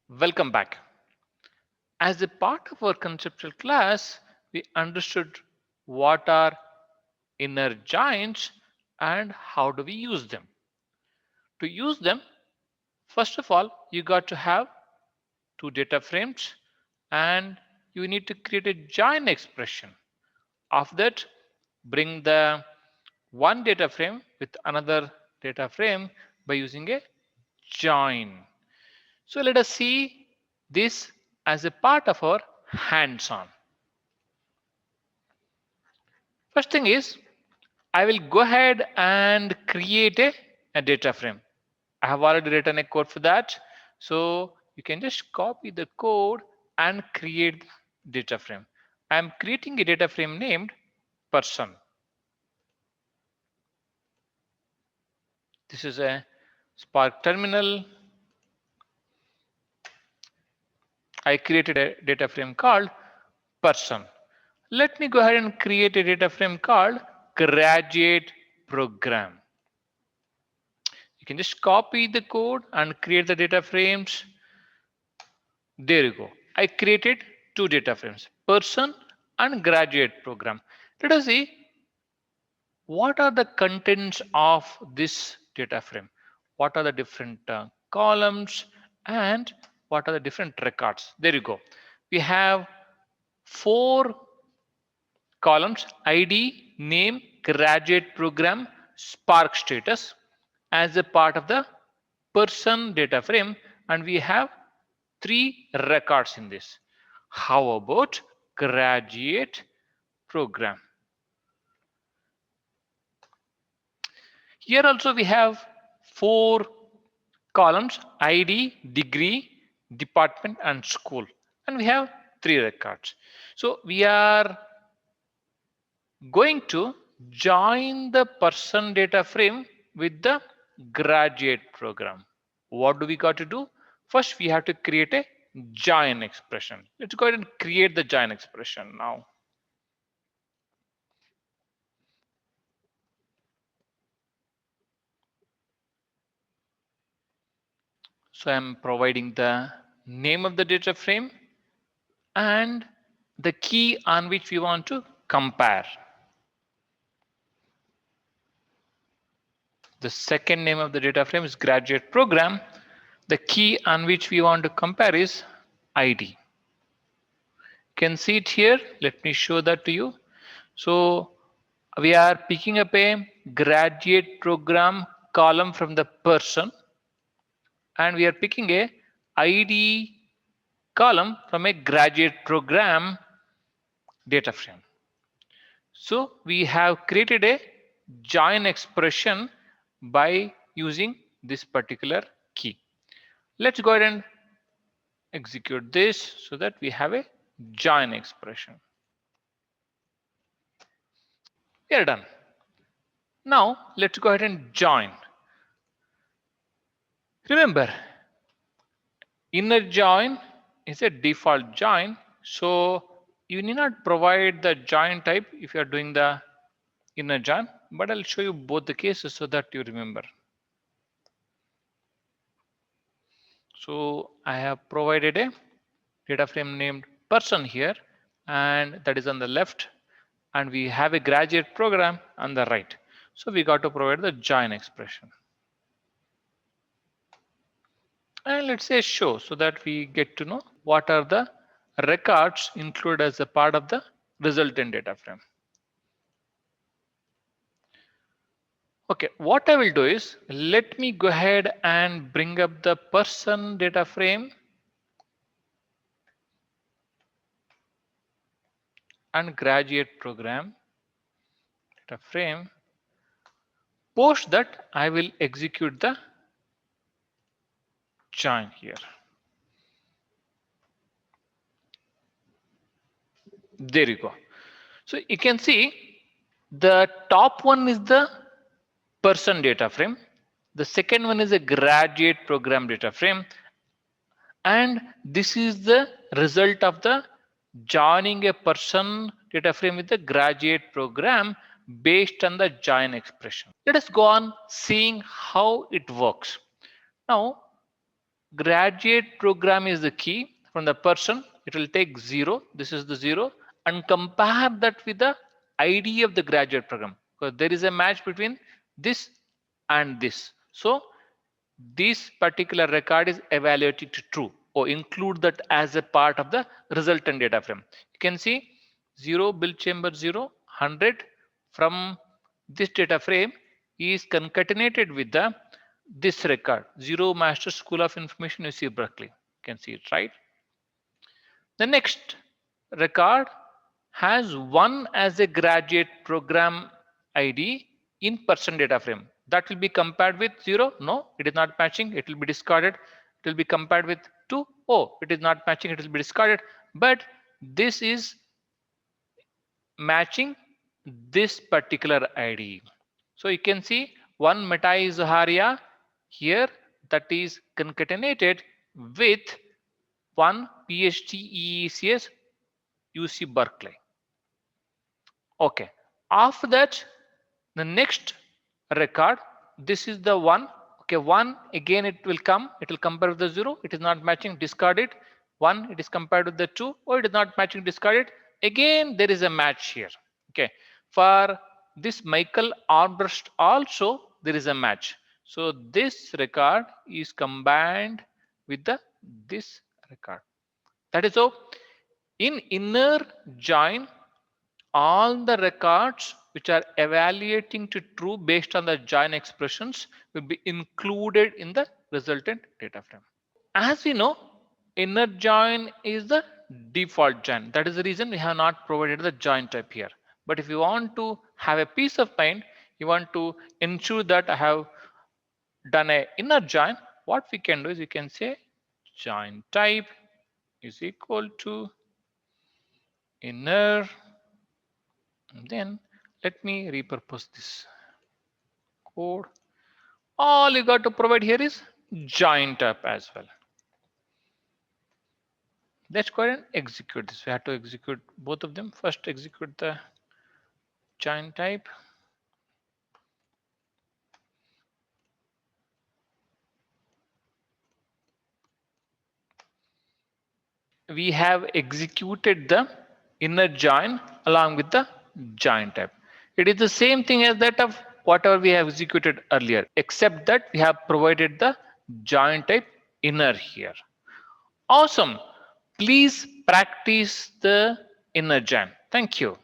Welcome back. As a part of our conceptual class, we understood what are inner joins and how do we use them. To use them, first of all, you got to have two data frames and you need to create a join expression. Of that, bring the one data frame with another data frame by using a join. So let us see this as a part of our hands-on. First thing is, I will go ahead and create a data frame. I have already written a code for that. So you can just copy the code and create the data frame. I'm creating a data frame named person. This is a Spark terminal. I created a data frame called person. Let me go ahead and create a data frame called graduate program. You can just copy the code and create the data frames. There you go. I created two data frames, person and graduate program. Let us see what are the contents of this data frame. What are the different columns and what are the different records. There you go. We have four columns: ID, name, graduate program, Spark status as a part of the person data frame, and we have three records in this. How about graduate program? Here also we have four columns: ID, degree, department, and school, and we have three records. So we are going to join the person data frame with the graduate program. What do we got to do? First, we have to create a join expression. Let's go ahead and create the join expression now. So I'm providing the name of the data frame and the key on which we want to compare. The second name of the data frame is graduate program. The key on which we want to compare is ID. You can see it here. Let me show that to you. So we are picking up a graduate program column from the person, and we are picking a ID column from a graduate program data frame. So we have created a join expression by using this particular key. Let's go ahead and execute this so that we have a join expression. We are done. Now let's go ahead and join. Remember, inner join is a default join, so you need not provide the join type if you are doing the inner join, but I'll show you both the cases so that you remember. So I have provided a data frame named person here, and that is on the left, and we have a graduate program on the right. So we got to provide the join expression. And let's say show so that we get to know what are the records included as a part of the resultant data frame. Okay, what I will do is let me go ahead and bring up the person data frame and graduate program data frame. Post that, I will execute the join here. There you go. So you can see the top one is the person data frame. The second one is a graduate program data frame. And this is the result of the joining a person data frame with the graduate program based on the join expression. Let us go on seeing how it works. Now, graduate program is the key. From the person, it will take 0. This is the 0, and compare that with the ID of the graduate program, because there is a match between this and this. So this particular record is evaluated to true, or include that as a part of the resultant data frame. You can see 0 build chamber 0 100 from this data frame is concatenated with the this record 0 Master School of Information UC Berkeley. You can see it, right? The next record has 1 as a graduate program ID in person data frame. That will be compared with 0. No, it is not matching. It will be discarded. It will be compared with 2. Oh, it is not matching. It will be discarded. But this is matching this particular ID. So you can see one Matai Zaharia here, that is concatenated with one PhD EECS UC Berkeley. Okay, after that, the next record, this is the one. Okay, 1 again it will come, it will compare with the 0, it is not matching, discard it. 1, it is compared with the 2, or it is not matching, discard it. Again there is a match here. Okay, for this Michael Armbrust also there is a match. So this record is combined with the this record. That is how in inner join, all the records which are evaluating to true based on the join expressions will be included in the resultant data frame. As we know, inner join is the default join. That is the reason we have not provided the join type here. But if you want to have a peace of mind, you want to ensure that I have done a inner join, what we can do is we can say join type is equal to inner. And then let me repurpose this code. All you got to provide here is join type as well. Let's go ahead and execute this. We have to execute both of them. First execute the join type. We have executed the inner join along with the join type. It is the same thing as that of whatever we have executed earlier, except that we have provided the join type inner here. Awesome. Please practice the inner join. Thank you.